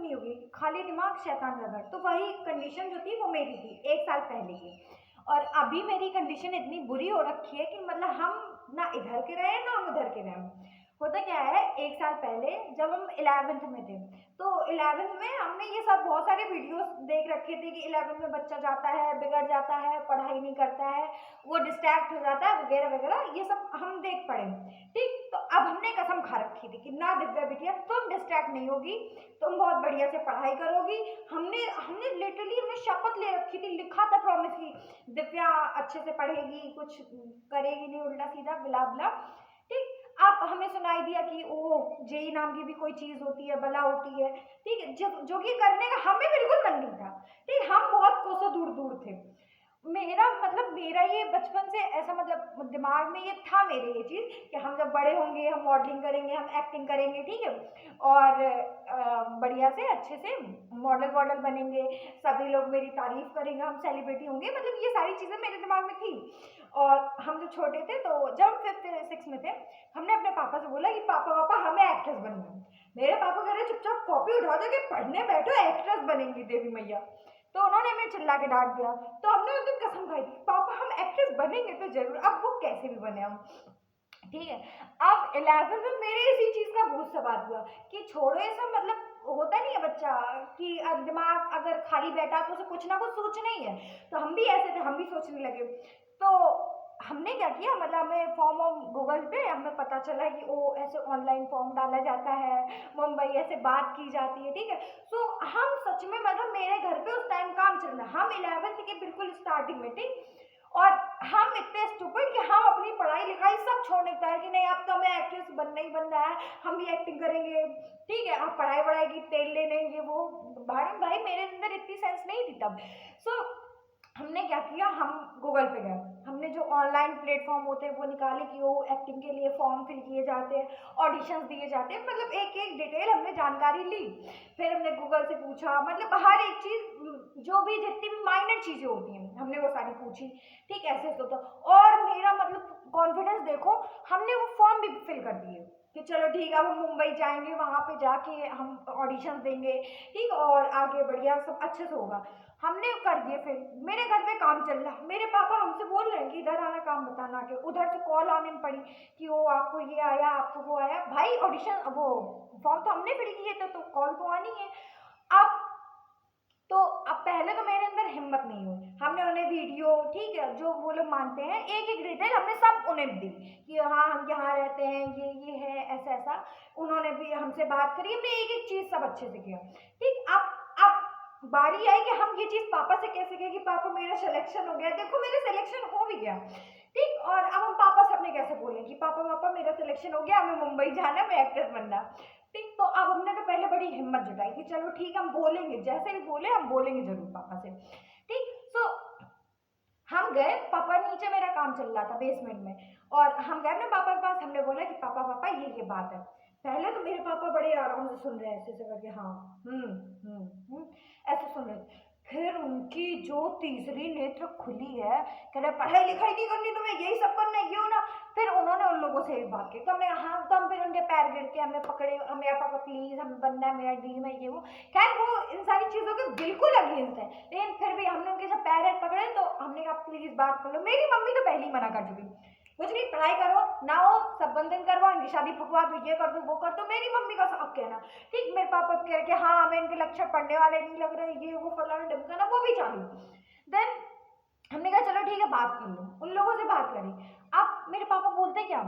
नहीं होगी, खाली दिमाग शैतान का घर। तो वही कंडीशन जो थी वो मेरी थी 1 साल पहले की। और अभी मेरी कंडीशन इतनी बुरी हो रखी है कि मतलब हम ना इधर के रहे ना हम उधर के रहे। होता क्या है, 1 साल पहले जब हम 11th में थे, तो 11th में हमने ये सब बहुत सारे वीडियोस देख रखे थे कि 11th में बच्चा जाता है, बिगड़ जाता है, पढ़ाई नहीं करता है, वो डिस्ट्रैक्ट हो जाता है वगैरह वगैरह, ये सब हम देख पड़े। ठीक, तो अब हमने कसम खा रखी थी कि ना दिव्या बिटिया तुम डिस्ट्रैक्ट नहीं होगी, तुम बहुत बढ़िया से पढ़ाई करोगी। हमने हमने लिटरली हमने शपथ ले रखी थी, लिखा था प्रॉमिस की दिव्या अच्छे से पढ़ेगी, कुछ करेगी नहीं उल्टा सीधा बिला बिला। ठीक, अब हमें सुनाई दिया कि ओ जेई नाम की भी कोई चीज होती है, बला होती है। ठीक है, जो कि करने का हमें बिल्कुल मन नहीं था। ठीक, हम बहुत कोसों दूर दूर थे। मेरा ये बचपन से ऐसा मतलब दिमाग में ये था मेरे ये चीज कि हम जब बड़े होंगे हम मॉडलिंग करेंगे, हम एक्टिंग करेंगे, ठीक है, और बढ़िया से अच्छे से मॉडल वॉडल बनेंगे, सभी लोग मेरी तारीफ करेंगे, हम सेलिब्रिटी होंगे, मतलब ये सारी चीजें मेरे दिमाग में थी। और हम जब छोटे थे, तो जब हम 5th 6 में थे, हमने अपने पापा से बोला कि पापा पापा हमें एक्ट्रेस बनना है। मेरे पापा कह रहे चुपचाप कॉपी उठा दो कि पढ़ने बैठो, एक्ट्रेस बनेंगी देवी मैया। तो उन्होंने हमें चिल्ला के डांट दिया। तो हमने उस दिन कसम खाई थी पापा हम एक्ट्रेस बनेंगे तो जरूर, अब वो कैसे भी बने हम। ठीक है, अब 11 में मेरे इसी चीज का भूत सवार हुआ कि छोड़ो ये सब, मतलब होता नहीं है बच्चा कि दिमाग अगर खाली बैठा तो उसे कुछ ना कुछ सोचना ही है। तो हम भी ऐसे थे, हम भी सोचने लगे। तो हमने क्या किया, मतलब हमें फॉर्म गूगल पे हमें पता चला कि ओ ऐसे ऑनलाइन फॉर्म डाला जाता है, मुंबई ऐसे बात की जाती है। ठीक है, तो हम सच में मतलब मेरे घर पे उस टाइम काम चल रहा, हम 11th के बिल्कुल स्टार्टिंग में। ठीक, और हम इतने स्टूपिड कि हम अपनी पढ़ाई लिखाई सब छोड़ने को तैयार कि नहीं अब तो हमें एक्ट्रेस बनना ही बनना है, हम भी एक्टिंग करेंगे। ठीक है, आप पढ़ाई वढ़ाई की तेल ले लेंगे वो। भाई मेरे अंदर इतनी सेंस नहीं थी तब। सो हमने क्या किया, हम गूगल पे गए, हमने जो ऑनलाइन प्लेटफॉर्म होते हैं वो निकाले कि वो एक्टिंग के लिए फॉर्म फिल किए जाते हैं, ऑडिशंस दिए जाते हैं, मतलब एक एक डिटेल हमने जानकारी ली। फिर हमने गूगल से पूछा, मतलब हर एक चीज जो भी जितनी भी माइनर चीजें होती हैं हमने वो सारी पूछी। ठीक, ऐसे तो और मेरा मतलब कॉन्फिडेंस देखो, हमने वो फॉर्म भी फिल कर दिए कि चलो ठीक है अब हम मुंबई जाएंगे, वहां पे जाके हम ऑडिशन देंगे। ठीक, और आगे बढ़िया सब अच्छे से होगा। हमने कर दिए। फिर मेरे घर में काम चल रहा, मेरे पापा हमसे बोल रहे हैं कि इधर आना काम बताना के, उधर से कॉल आने में पड़ी कि वो आपको ये आया, आपको वो आया। भाई ऑडिशन वो फॉर्म तो हमने फिल किए थे, तो कॉल तो आनी है। अब तो अब पहले तो मेरे अंदर हिम्मत नहीं हुई, हमने उन्हें वीडियो, ठीक है, जो वो लोग मानते हैं एक एक डिटेल हमने सब उन्हें दी कि हाँ हम यहाँ रहते हैं, ये है ऐसा ऐसा। उन्होंने भी हमसे बात करी, हमने एक एक चीज सब अच्छे से किया। ठीक, अब बारी आई कि हम ये चीज पापा से कैसे कहें कि पापा मेरा सिलेक्शन हो गया, देखो मेरा सिलेक्शन हो भी गया। ठीक, और अब हम पापा से अपने कैसे बोलें कि पापा पापा मेरा सिलेक्शन हो गया, हमें मुंबई जाना है, मैं एक्ट्रेस बनना। ठीक, तो अब हमने तो पहले बड़ी हिम्मत जुटाई कि चलो ठीक हम बोलेंगे, जैसे भी बोले हम बोलेंगे जरूर पापा से। ठीक, सो हम गए, पापा नीचे मेरा काम चल रहा था बेसमेंट में, और हम गए ना पापा के पास, हमने बोला कि पापा पापा ये बात है। पहले तो मेरे पापा बड़े आराम से सुन रहे हैं, ऐसे ऐसे करके हाँ ऐसे सुन रहे। फिर उनकी जो तीसरी नेत्र खुली है, कह रहे पढ़ाई लिखाई नहीं करनी तुम्हें, यही सब करना है, ये होना। फिर उन्होंने उन लोगों से भी बात की, तो हमने हाँ, तो हम फिर उनके पैर गिर के हमने पकड़े, हमें पापा प्लीज हमें बनना है, मेरा ड्रीम है ये वो। खैर वो इन सारी चीजों के बिल्कुल अगेंस्ट है, लेकिन फिर भी हमने उनके जब पैर पकड़े तो हमने कहा प्लीज बात कर लो। मेरी मम्मी तो पहले ही मना कर चुकी, कुछ नहीं, पढ़ाई करो ना हो, सब बंधन करवाओ, इनकी शादी फुकवा दो, ये कर दो वो कर दो, मेरी मम्मी का सब कहना। ठीक, मेरे पापा कह रहे हाँ हमें इनके लक्षण पढ़ने वाले नहीं लग रहे, ये वो फलाना ढमकाना, वो भी चालू। देन हमने कहा चलो ठीक है बात कर लो, उन लोगों से बात करी। अब मेरे पापा बोलते क्या,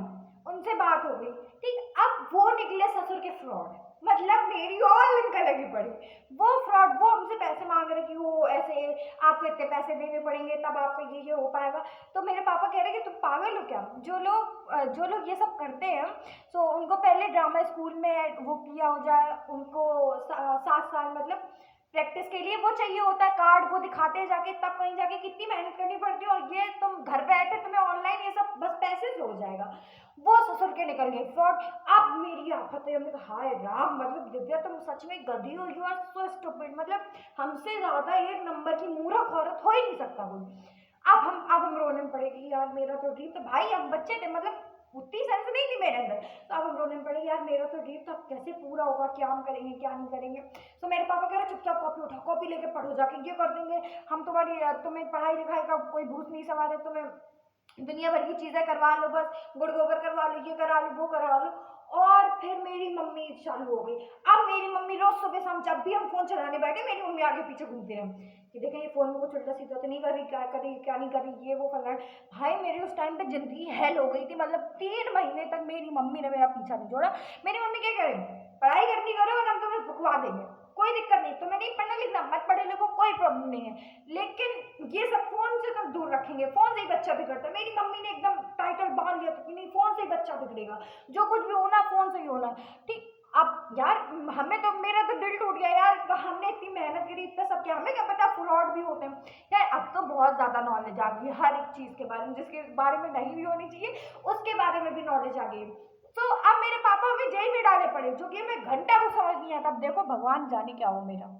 उनसे बात हो गई। ठीक, अब वो निकले ससुर के फ्रॉड, मतलब मेरी और इनका लगी पड़ी। वो फ्रॉड, वो हमसे पैसे मांग रहे कि वो ऐसे आपको इतने पैसे देने पड़ेंगे तब आपका ये हो पाएगा। तो मेरे पापा कह रहे कि तुम पागल हो क्या, जो लोग ये सब करते हैं, तो उनको पहले ड्रामा स्कूल में वो किया हो जाए, उनको 7 साल मतलब प्रैक्टिस के लिए वो चाहिए होता है कार्ड, वो दिखाते हैं जाके, तब कहीं जाके कितनी मेहनत करनी पड़ती है, और ये तुम घर बैठे तुम्हें ऑनलाइन ये सब बस पैसे से हो जाएगा। वो ससुर के निकल गए फ्रॉड। अब मेरी आफत है, हमने कहा हाय राम, मतलब दिव्या तुम सच में गधी हो, यू आर सो स्टूपिड, मतलब हमसे ज्यादा एक नंबर की मूर्ख औरत हो ही नहीं सकता कोई। अब हम रोने में पड़े कि यार मेरा तो ड्रीम, तो भाई हम बच्चे थे, मतलब उतनी सेंस नहीं थी मेरे अंदर। तो अब हम रोने में पड़े यार मेरा तो ड्रीम, तो अब कैसे पूरा होगा, क्या हम करेंगे क्या नहीं करेंगे। तो मेरे पापा कह रहे चुपचाप कॉपी उठाओ, कॉपी लेके पढ़ो जाके, ये कर देंगे हम तुम्हें पढ़ाई लिखाई का कोई भूत नहीं सवार है, तुम्हें दुनिया भर की चीजें करवा लो, बस गुड़ गोबर करवा लो, ये करा लो, वो करा लो। और फिर मेरी मम्मी चालू हो गई। अब मेरी मम्मी रोज सुबह शाम जब भी हम फोन चलाने बैठे, मेरी मम्मी आगे पीछे घूमती रहे कि देखें ये फोन में कुछ उल्टा सीधा तो नहीं कर रही, क्या कर रही क्या नहीं कर रही, ये वो फलना। भाई मेरी उस टाइम पे जिंदगी हेल हो गई थी, मतलब 3 महीने तक मेरी मम्मी ने मेरा पीछा नहीं छोड़ा। मेरी मम्मी क्या करे, पढ़ाई करनी करो और हम तुम्हें भुगवा देंगे, कोई दिक्कत नहीं, तुम्हें नहीं पढ़ना लिखना मत पढ़े लिखो, कोई प्रॉब्लम नहीं है, लेकिन ये सब फोन से तुम दूर रखेंगे, फोन से ही बच्चा बिगड़ता है। मेरी मम्मी ने एकदम टाइटल बांध लिया था कि नहीं फोन से ही बच्चा बिगड़ेगा, जो कुछ भी होना फोन से ही होना। ठीक, अब यार हमें तो, मेरा तो दिल टूट गया यार, हमने इतनी मेहनत करी इतना सब, क्या हमें क्या पता फ्रॉड भी होते हैं यार। अब तो बहुत ज्यादा नॉलेज आ गई हर एक चीज के बारे में, जिसके बारे में नहीं भी होनी चाहिए उसके बारे में भी नॉलेज आ गई। तो अब मेरे पापा हमें जेल में डाले पड़े, जो कि हमें घंटा को समझ नहीं आता। अब देखो भगवान जाने क्या हो मेरा।